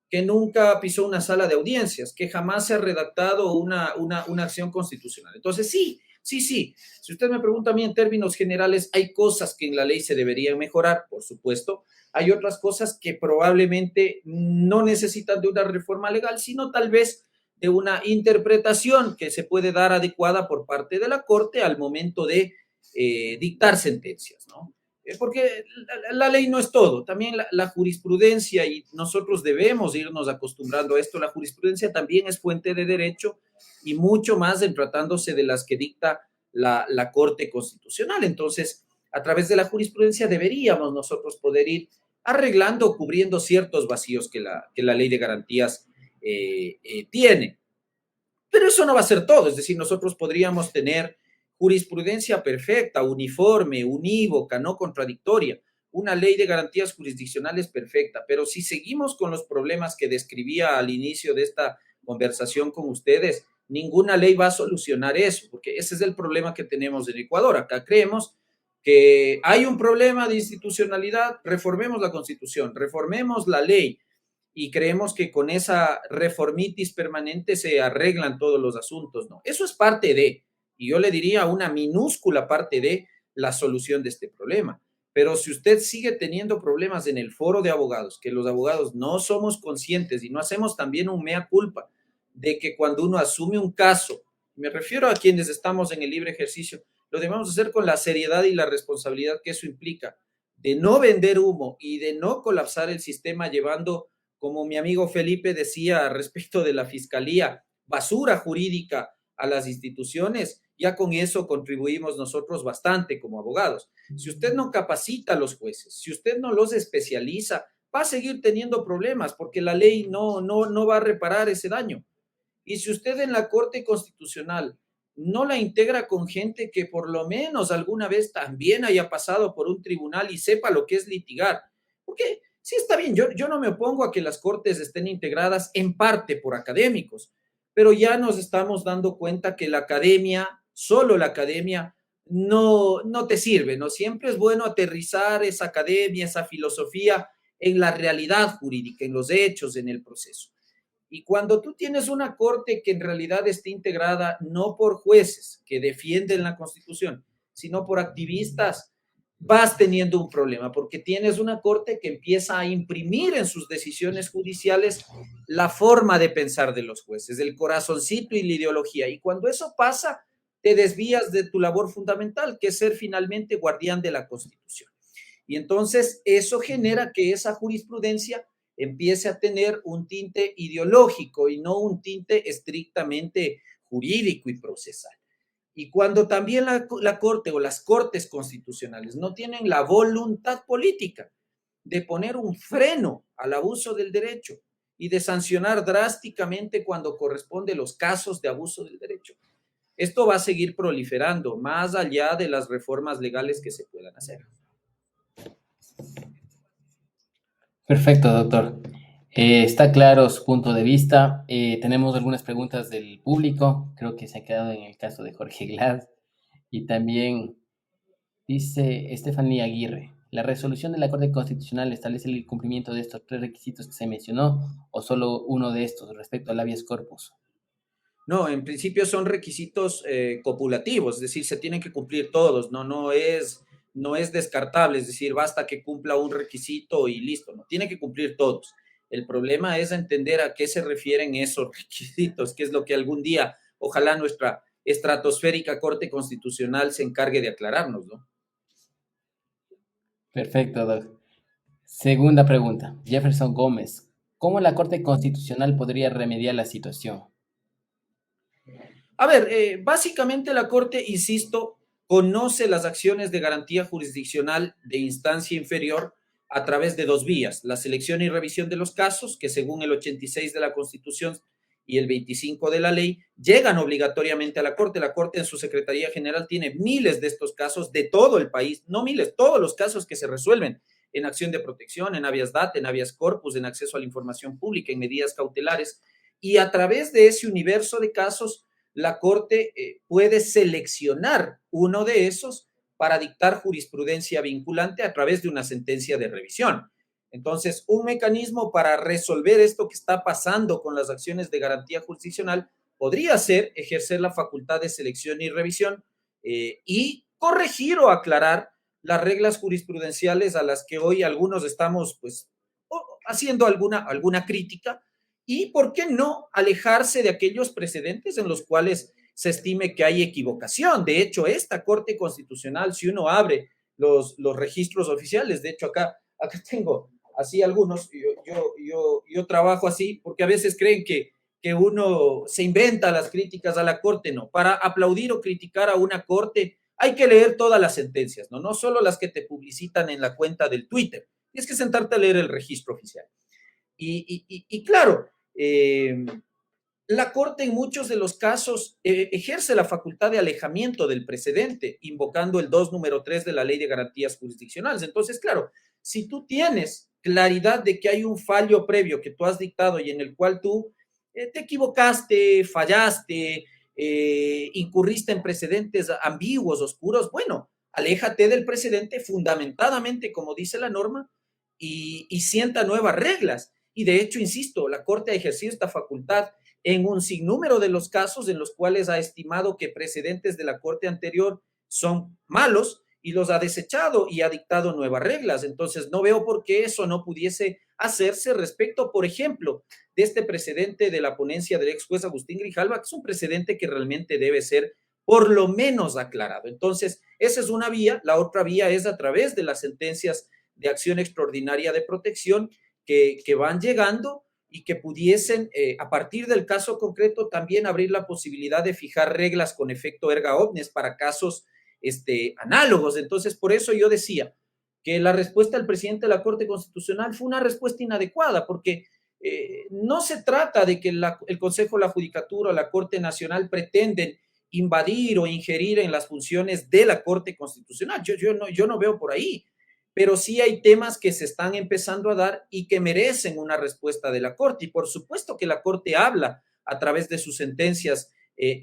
que nunca pisó una sala de audiencias, que jamás se ha redactado una acción constitucional. Entonces, sí. Si usted me pregunta a mí en términos generales, hay cosas que en la ley se deberían mejorar, por supuesto. Hay otras cosas que probablemente no necesitan de una reforma legal, sino tal vez de una interpretación que se puede dar adecuada por parte de la Corte al momento de dictar sentencias, ¿no? Porque la ley no es todo, también la jurisprudencia, y nosotros debemos irnos acostumbrando a esto, la jurisprudencia también es fuente de derecho y mucho más en tratándose de las que dicta la Corte Constitucional. Entonces, a través de la jurisprudencia deberíamos nosotros poder ir arreglando, cubriendo ciertos vacíos que la ley de garantías tiene. Pero eso no va a ser todo, es decir, nosotros podríamos tener jurisprudencia perfecta, uniforme, unívoca, no contradictoria, una ley de garantías jurisdiccionales perfecta, pero si seguimos con los problemas que describía al inicio de esta conversación con ustedes, ninguna ley va a solucionar eso, porque ese es el problema que tenemos en Ecuador. Acá creemos que hay un problema de institucionalidad, reformemos la Constitución, reformemos la ley, y creemos que con esa reformitis permanente se arreglan todos los asuntos, ¿no? Eso es parte de, y yo le diría una minúscula parte de la solución de este problema. Pero si usted sigue teniendo problemas en el foro de abogados, que los abogados no somos conscientes y no hacemos también un mea culpa de que cuando uno asume un caso, me refiero a quienes estamos en el libre ejercicio, lo debemos hacer con la seriedad y la responsabilidad que eso implica, de no vender humo y de no colapsar el sistema llevando, como mi amigo Felipe decía respecto de la fiscalía, basura jurídica a las instituciones. Ya con eso contribuimos nosotros bastante como abogados. Si usted no capacita a los jueces, si usted no los especializa, va a seguir teniendo problemas porque la ley no va a reparar ese daño. Y si usted en la Corte Constitucional no la integra con gente que por lo menos alguna vez también haya pasado por un tribunal y sepa lo que es litigar, porque sí está bien, yo no me opongo a que las cortes estén integradas en parte por académicos, pero ya nos estamos dando cuenta que la academia, solo la academia, no te sirve, ¿no? Siempre es bueno aterrizar esa academia, esa filosofía en la realidad jurídica, en los hechos, en el proceso. Y cuando tú tienes una corte que en realidad está integrada no por jueces que defienden la Constitución, sino por activistas, vas teniendo un problema, porque tienes una corte que empieza a imprimir en sus decisiones judiciales la forma de pensar de los jueces, el corazoncito y la ideología. Y cuando eso pasa, te desvías de tu labor fundamental, que es ser finalmente guardián de la Constitución. Y entonces eso genera que esa jurisprudencia empiece a tener un tinte ideológico y no un tinte estrictamente jurídico y procesal. Y cuando también la Corte o las Cortes constitucionales no tienen la voluntad política de poner un freno al abuso del derecho y de sancionar drásticamente cuando corresponde los casos de abuso del derecho, esto va a seguir proliferando más allá de las reformas legales que se puedan hacer. Perfecto, doctor. Está claro su punto de vista. Tenemos algunas preguntas del público. Creo que se ha quedado en el caso de Jorge Glass. Y también dice Estefanía Aguirre, ¿la resolución de la Corte Constitucional establece el cumplimiento de estos tres requisitos que se mencionó o solo uno de estos respecto al habeas corpus? No, en principio son requisitos copulativos, es decir, se tienen que cumplir todos, no es descartable, es decir, basta que cumpla un requisito y listo, no, tiene que cumplir todos. El problema es entender a qué se refieren esos requisitos, que es lo que algún día, ojalá nuestra estratosférica Corte Constitucional se encargue de aclararnos, ¿no? Perfecto, doc. Segunda pregunta, Jefferson Gómez, ¿cómo la Corte Constitucional podría remediar la situación? A ver, básicamente la Corte, insisto, conoce las acciones de garantía jurisdiccional de instancia inferior a través de dos vías, la selección y revisión de los casos, que según el 86 de la Constitución y el 25 de la ley, llegan obligatoriamente a la Corte. La Corte en su Secretaría General tiene miles de estos casos de todo el país, no miles, todos los casos que se resuelven en acción de protección, en habeas data, en habeas corpus, en acceso a la información pública, en medidas cautelares, y a través de ese universo de casos, la Corte puede seleccionar uno de esos para dictar jurisprudencia vinculante a través de una sentencia de revisión. Entonces, un mecanismo para resolver esto que está pasando con las acciones de garantía jurisdiccional podría ser ejercer la facultad de selección y revisión y corregir o aclarar las reglas jurisprudenciales a las que hoy algunos estamos pues haciendo alguna crítica y, ¿por qué no, alejarse de aquellos precedentes en los cuales se estime que hay equivocación? De hecho, esta Corte Constitucional, si uno abre los registros oficiales, de hecho acá tengo así algunos, yo trabajo así, porque a veces creen que uno se inventa las críticas a la Corte, no. Para aplaudir o criticar a una Corte hay que leer todas las sentencias, no solo las que te publicitan en la cuenta del Twitter, tienes que sentarte a leer el registro oficial. Y claro, la Corte en muchos de los casos ejerce la facultad de alejamiento del precedente, invocando el 2, número 3 de la Ley de Garantías Jurisdiccionales. Entonces, claro, si tú tienes claridad de que hay un fallo previo que tú has dictado y en el cual tú te equivocaste, fallaste, incurriste en precedentes ambiguos, oscuros, bueno, aléjate del precedente fundamentadamente, como dice la norma, y sienta nuevas reglas. Y de hecho, insisto, la Corte ha ejercido esta facultad en un sinnúmero de los casos en los cuales ha estimado que precedentes de la Corte anterior son malos y los ha desechado y ha dictado nuevas reglas. Entonces, no veo por qué eso no pudiese hacerse respecto, por ejemplo, de este precedente de la ponencia del ex juez Agustín Grijalva, que es un precedente que realmente debe ser por lo menos aclarado. Entonces, esa es una vía. La otra vía es a través de las sentencias de acción extraordinaria de protección que van llegando y que pudiesen, a partir del caso concreto, también abrir la posibilidad de fijar reglas con efecto erga omnes para casos análogos. Entonces, por eso yo decía que la respuesta del presidente de la Corte Constitucional fue una respuesta inadecuada, porque no se trata de que el Consejo de la Judicatura o la Corte Nacional pretenden invadir o ingerir en las funciones de la Corte Constitucional. Yo no veo por ahí, pero sí hay temas que se están empezando a dar y que merecen una respuesta de la Corte. Y por supuesto que la Corte habla a través de sus sentencias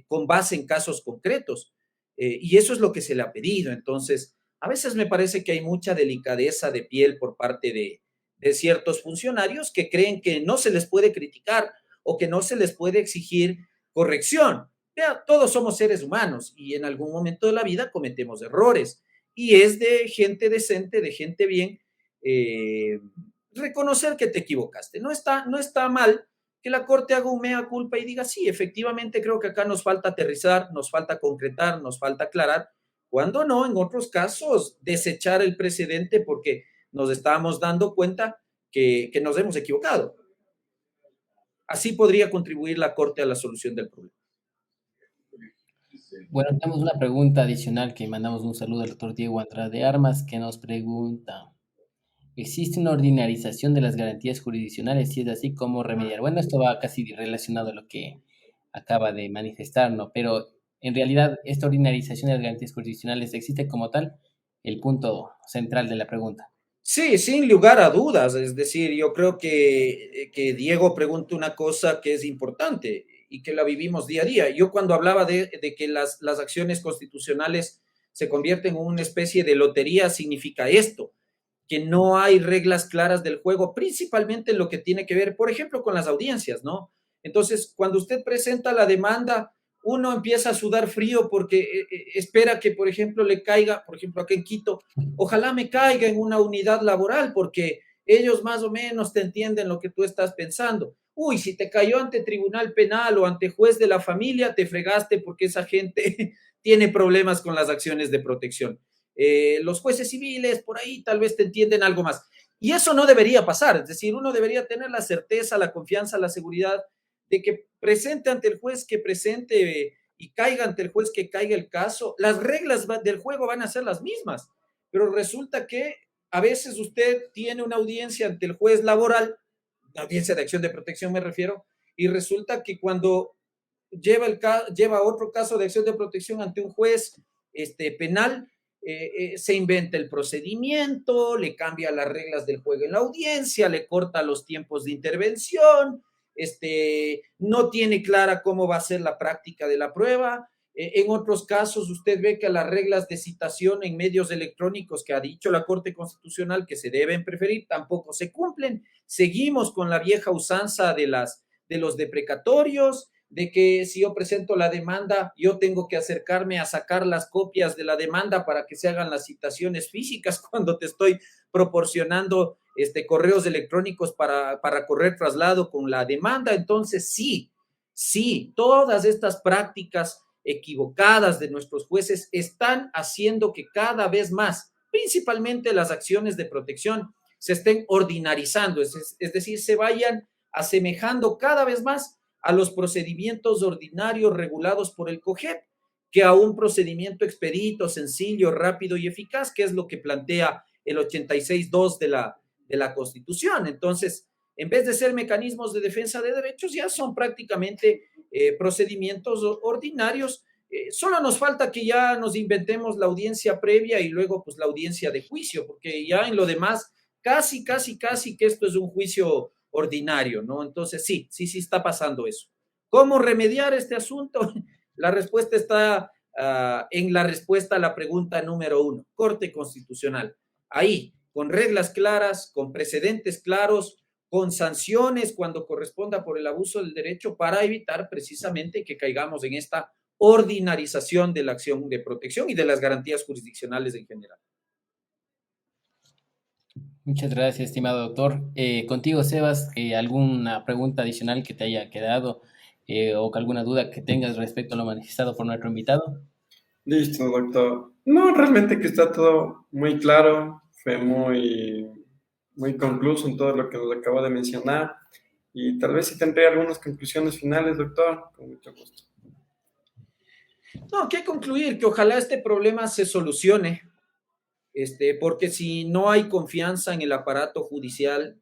con base en casos concretos. Y eso es lo que se le ha pedido. Entonces, a veces me parece que hay mucha delicadeza de piel por parte de ciertos funcionarios que creen que no se les puede criticar o que no se les puede exigir corrección. Ya, todos somos seres humanos y en algún momento de la vida cometemos errores. Y es de gente decente, de gente bien, reconocer que te equivocaste. No está mal que la Corte haga un mea culpa y diga, sí, efectivamente creo que acá nos falta aterrizar, nos falta concretar, nos falta aclarar, cuando no, en otros casos, desechar el precedente porque nos estábamos dando cuenta que nos hemos equivocado. Así podría contribuir la Corte a la solución del problema. Bueno, tenemos una pregunta adicional que mandamos un saludo al doctor Diego Andrade Armas, que nos pregunta, ¿existe una ordinarización de las garantías jurisdiccionales? Si es así, ¿cómo remediar? Bueno, esto va casi relacionado a lo que acaba de manifestar, ¿no? Pero en realidad, esta ordinarización de las garantías jurisdiccionales existe como tal, el punto central de la pregunta. Sí, sin lugar a dudas. Es decir, yo creo que Diego pregunta una cosa que es importante y que la vivimos día a día. Yo cuando hablaba de que las acciones constitucionales se convierten en una especie de lotería, significa esto, que no hay reglas claras del juego, principalmente en lo que tiene que ver, por ejemplo, con las audiencias, ¿no? Entonces, cuando usted presenta la demanda, uno empieza a sudar frío porque espera que, por ejemplo, le caiga, por ejemplo, acá en Quito, ojalá me caiga en una unidad laboral porque ellos más o menos te entienden lo que tú estás pensando. Uy, si te cayó ante tribunal penal o ante juez de la familia, te fregaste porque esa gente tiene problemas con las acciones de protección. Los jueces civiles por ahí tal vez te entienden algo más. Y eso no debería pasar, es decir, uno debería tener la certeza, la confianza, la seguridad de que presente ante el juez que presente y caiga ante el juez que caiga el caso, las reglas del juego van a ser las mismas, pero resulta que a veces usted tiene una audiencia ante el juez laboral, una audiencia de acción de protección me refiero, y resulta que cuando lleva otro caso de acción de protección ante un juez penal, se inventa el procedimiento, le cambia las reglas del juego en la audiencia, le corta los tiempos de intervención, no tiene clara cómo va a ser la práctica de la prueba. En otros casos, usted ve que las reglas de citación en medios electrónicos que ha dicho la Corte Constitucional que se deben preferir tampoco se cumplen. Seguimos con la vieja usanza de los deprecatorios, de que si yo presento la demanda, yo tengo que acercarme a sacar las copias de la demanda para que se hagan las citaciones físicas cuando te estoy proporcionando correos electrónicos para correr traslado con la demanda. Entonces, sí, todas estas prácticas equivocadas de nuestros jueces están haciendo que cada vez más, principalmente las acciones de protección, se estén ordinarizando, es decir, se vayan asemejando cada vez más a los procedimientos ordinarios regulados por el COGEP, que a un procedimiento expedito, sencillo, rápido y eficaz, que es lo que plantea el 86.2 de la Constitución. Entonces, en vez de ser mecanismos de defensa de derechos, ya son prácticamente procedimientos ordinarios. Solo nos falta que ya nos inventemos la audiencia previa y luego pues la audiencia de juicio, porque ya en lo demás, casi que esto es un juicio ordinario, ¿no? Entonces, sí está pasando eso. ¿Cómo remediar este asunto? La respuesta está en la respuesta a la pregunta número 1, Corte Constitucional. Ahí, con reglas claras, con precedentes claros, con sanciones cuando corresponda por el abuso del derecho para evitar precisamente que caigamos en esta ordinarización de la acción de protección y de las garantías jurisdiccionales en general. Muchas gracias, estimado doctor. Contigo, Sebas, ¿alguna pregunta adicional que te haya quedado o alguna duda que tengas respecto a lo manifestado por nuestro invitado? Listo, doctor. No, realmente que está todo muy claro, fue muy concluso en todo lo que nos acabo de mencionar y tal vez si tendré algunas conclusiones finales, doctor, con mucho gusto. No, que concluir que ojalá este problema se solucione, porque si no hay confianza en el aparato judicial,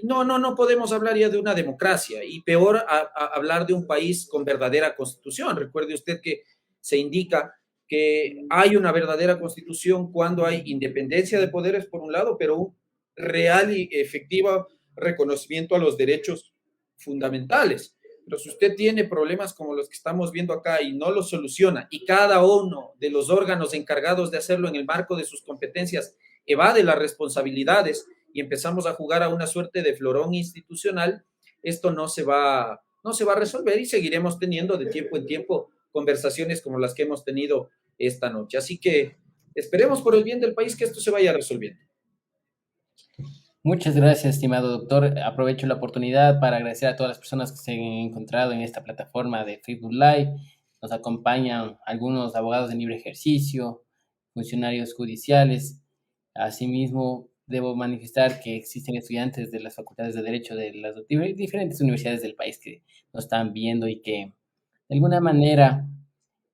no podemos hablar ya de una democracia y peor hablar de un país con verdadera constitución. Recuerde usted que se indica que hay una verdadera constitución cuando hay independencia de poderes por un lado, pero un real y efectivo reconocimiento a los derechos fundamentales. Pero si usted tiene problemas como los que estamos viendo acá y no los soluciona, y cada uno de los órganos encargados de hacerlo en el marco de sus competencias evade las responsabilidades y empezamos a jugar a una suerte de florón institucional, esto no se va a resolver y seguiremos teniendo de tiempo en tiempo conversaciones como las que hemos tenido esta noche. Así que esperemos por el bien del país que esto se vaya resolviendo. Muchas gracias, estimado doctor. Aprovecho la oportunidad para agradecer a todas las personas que se han encontrado en esta plataforma de Facebook Live. Nos acompañan algunos abogados de libre ejercicio, funcionarios judiciales. Asimismo, debo manifestar que existen estudiantes de las facultades de Derecho de las diferentes universidades del país que nos están viendo y que de alguna manera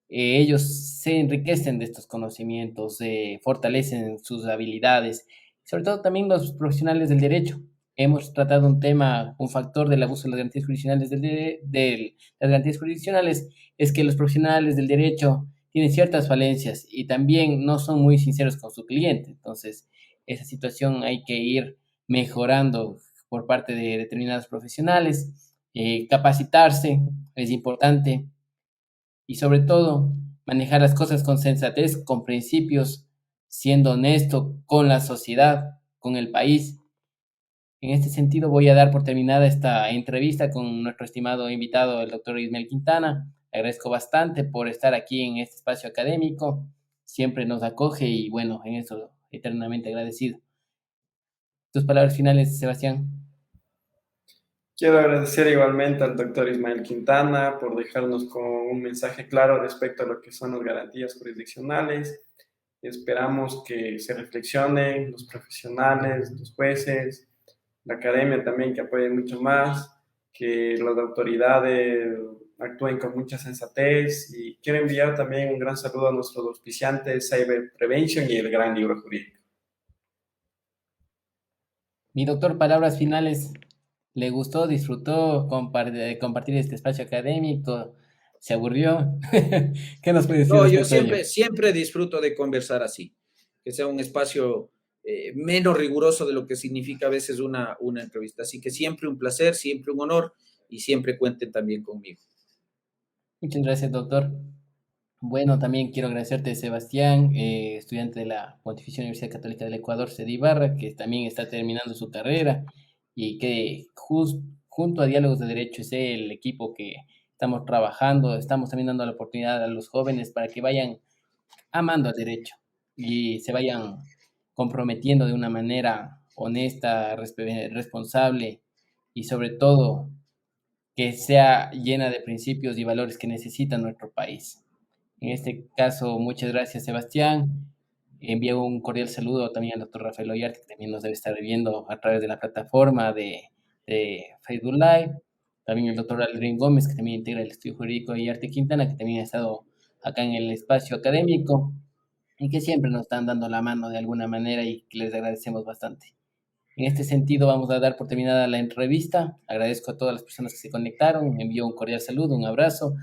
ellos se enriquecen de estos conocimientos, fortalecen sus habilidades, sobre todo también los profesionales del derecho. Hemos tratado un tema, un factor del abuso de las garantías jurisdiccionales las garantías jurisdiccionales es que los profesionales del derecho tienen ciertas falencias y también no son muy sinceros con su cliente. Entonces, esa situación hay que ir mejorando por parte de determinados profesionales. Capacitarse es importante y sobre todo manejar las cosas con sensatez, con principios, siendo honesto con la sociedad, con el país. En este sentido, voy a dar por terminada esta entrevista con nuestro estimado invitado, el doctor Ismael Quintana. Le agradezco bastante por estar aquí en este espacio académico. Siempre nos acoge y bueno, en eso eternamente agradecido. Tus palabras finales, Sebastián. Quiero agradecer igualmente al doctor Ismael Quintana por dejarnos con un mensaje claro respecto a lo que son las garantías jurisdiccionales. Esperamos que se reflexionen los profesionales, los jueces, la academia también que apoye mucho más, que las autoridades actúen con mucha sensatez y quiero enviar también un gran saludo a nuestros auspiciantes Cyber Prevention y el Gran Libro Jurídico. Mi doctor, palabras finales. ¿Le gustó, disfrutó compartir este espacio académico? ¿Se aburrió? ¿Qué nos puede decir No, yo respecto a ello? siempre disfruto de conversar así, que sea un espacio menos riguroso de lo que significa a veces una entrevista. Así que siempre un placer, siempre un honor y siempre cuenten también conmigo. Muchas gracias, doctor. Bueno, también quiero agradecerte, Sebastián, estudiante de la Pontificia Universidad Católica del Ecuador, Ibarra, que también está terminando su carrera y que junto a Diálogos de Derecho es el equipo que estamos trabajando, estamos también dando la oportunidad a los jóvenes para que vayan amando al derecho y se vayan comprometiendo de una manera honesta, responsable y sobre todo que sea llena de principios y valores que necesita nuestro país. En este caso, muchas gracias, Sebastián. Envío un cordial saludo también al doctor Rafael Ollarte, que también nos debe estar viendo a través de la plataforma de Facebook Live. También el doctor Aldrin Gómez, que también integra el Estudio Jurídico de Arte Quintana, que también ha estado acá en el espacio académico y que siempre nos están dando la mano de alguna manera y que les agradecemos bastante. En este sentido, vamos a dar por terminada la entrevista. Agradezco a todas las personas que se conectaron, envío un cordial saludo, un abrazo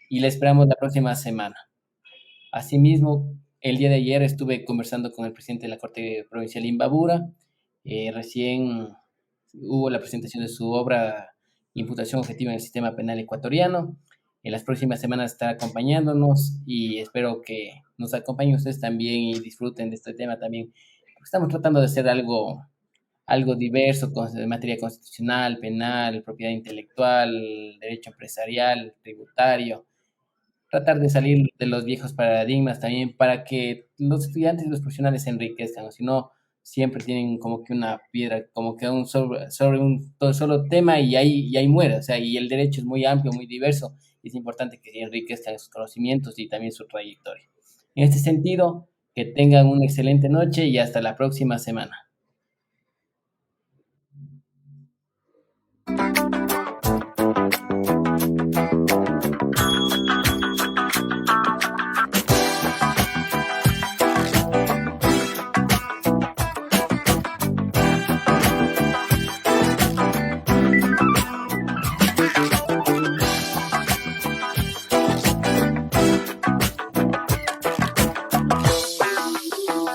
y le esperamos la próxima semana. Asimismo, el día de ayer estuve conversando con el presidente de la Corte Provincial Imbabura. Recién hubo la presentación de su obra Imputación Objetiva en el Sistema Penal Ecuatoriano. En las próximas semanas estará acompañándonos y espero que nos acompañen ustedes también y disfruten de este tema también. Estamos tratando de hacer algo diverso en materia constitucional, penal, propiedad intelectual, derecho empresarial, tributario, tratar de salir de los viejos paradigmas también para que los estudiantes y los profesionales se enriquezcan, si no, siempre tienen como que una piedra, como que sobre un solo tema y ahí muere, o sea, y el derecho es muy amplio, muy diverso, y es importante que se enriquezcan sus conocimientos y también su trayectoria. En este sentido, que tengan una excelente noche y hasta la próxima semana.